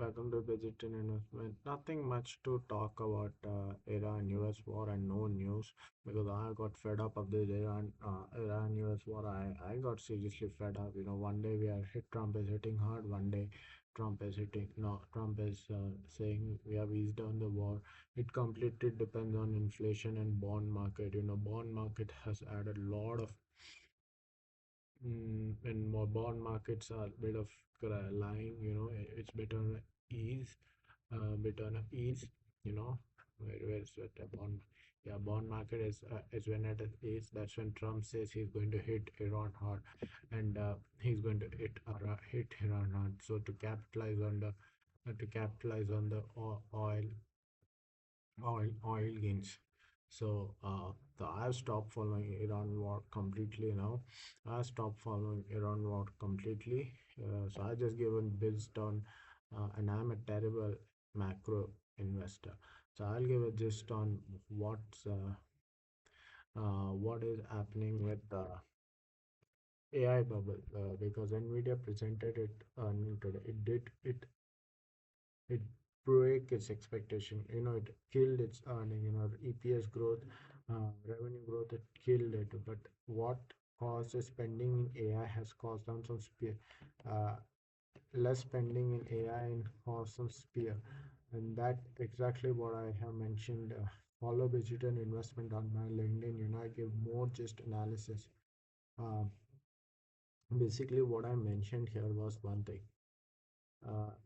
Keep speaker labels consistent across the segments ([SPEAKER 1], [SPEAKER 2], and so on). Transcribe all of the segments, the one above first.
[SPEAKER 1] welcome to Digital Investment. Nothing much to talk about Iran US war and no news because I got fed up of this Iran US war. I got seriously fed up. One day we are hit, Trump is hitting hard, one day Trump is hitting, no, Trump is saying we have eased down the war. It completely depends on inflation and bond market. Bond market has added a lot of and more bond markets are a bit of lying, it's bit on ease, bit on ease, you know, where is it? A bond, yeah, bond market is when at ease. That's when Trump says he's going to hit Iran hard, and he's going to hit Iran hard. So to capitalize on the oil gains. So I've stopped following Iran war completely now. I stopped following Iran war completely. So I just given based on, and I'm a terrible macro investor. So I'll give a gist on what is happening with the AI bubble because Nvidia presented it earning today. It broke its expectation. It killed its earning. EPS growth, revenue growth, it killed it. But what caused the spending in AI has caused down some spear. Uh, Less spending in AI and caused some spear, and that exactly what I have mentioned. Follow digital investment on my LinkedIn. I give more just analysis. Uh, Basically, what I mentioned here was one thing.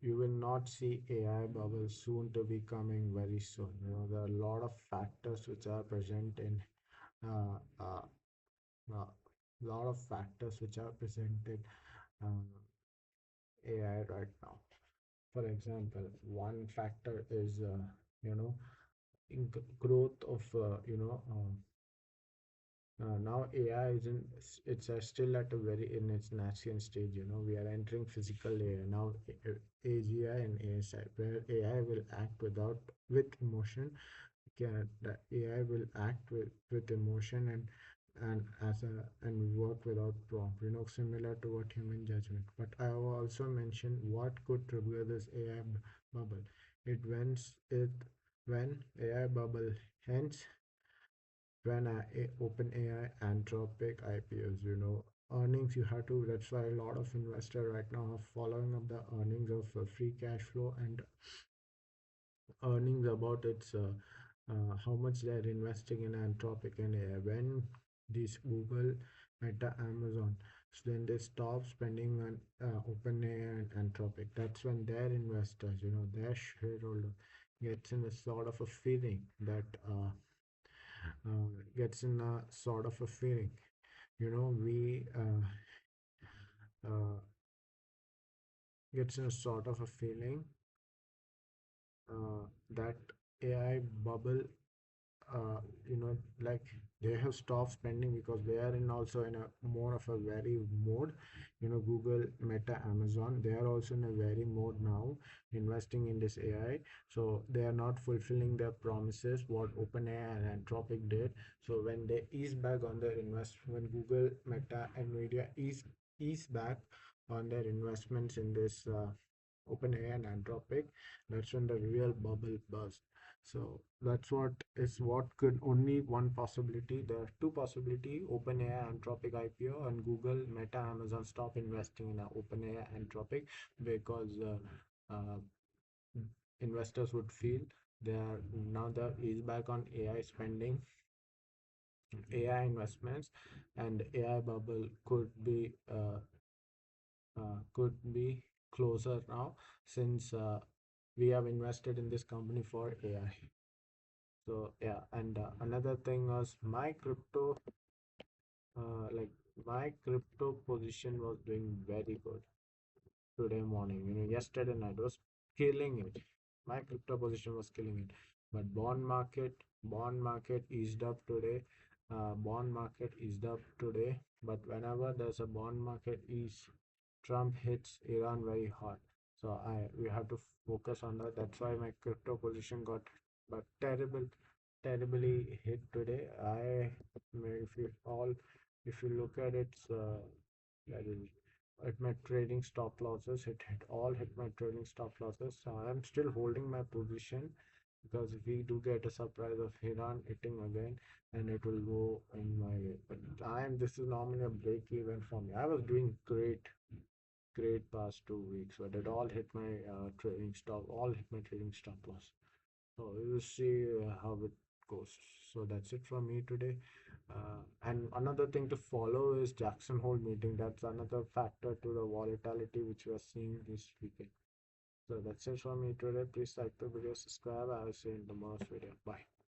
[SPEAKER 1] You will not see AI bubble soon to be coming very soon. There are a lot of factors which are present in uh, uh, uh, lot of factors which are present in AI right now. For example, one factor is you know growth of now AI isn't it's still at a very in its nascent stage. We are entering physical AI now, AGI and ASI, where AI will act with emotion. The AI will act with emotion and work without prompt. Similar to what human judgment. But I have also mentioned what could trigger this AI bubble. When AI bubble hence when OpenAI Anthropic IPOs, earnings you have to. That's why a lot of investors right now are following up the earnings of free cash flow and earnings about how much they're investing in Anthropic and AI. When these Google, Meta, Amazon, so then they stop spending on OpenAI and Anthropic. That's when their investors, their shareholder gets in a sort of a feeling that gets in a sort of a feeling. We uh, gets in a sort of a feeling that AI bubble, uh, like they have stopped spending because they are in also in a more of a very mode. Google, Meta, Amazon, they are also in a very mode now, investing in this AI. So they are not fulfilling their promises what OpenAI and Anthropic did. So when they ease back on their investment, when Google, Meta, Nvidia ease back on their investments in this OpenAI and Anthropic, that's when the real bubble burst. So what could only one possibility. There are two possibility: OpenAI, Anthropic IPO, and Google, Meta, Amazon stop investing in OpenAI, Anthropic because investors would feel they are now the is back on AI spending, AI investments, and AI bubble could be closer now since we have invested in this company for AI. So yeah, and another thing was like my crypto position was doing very good today morning. Yesterday night was killing it. My crypto position was killing it. But bond market eased up today. Bond market eased up today. But whenever there's a bond market ease, Trump hits Iran very hard. So we have to focus on that. That's why my crypto position got but terribly hit today. If you look at it, that is hit my trading stop losses. It hit my trading stop losses. So I'm still holding my position because if we do get a surprise of Iran hitting again, and it will go in my way. But this is normally a break even for me. I was doing great past 2 weeks, but it all hit my trading stop loss. So we will see how it goes. So that's it from me today. And another thing to follow is Jackson Hole meeting. That's another factor to the volatility which we are seeing this weekend. So that's it from me today. Please like the video, subscribe. I will see you in the next video. Bye.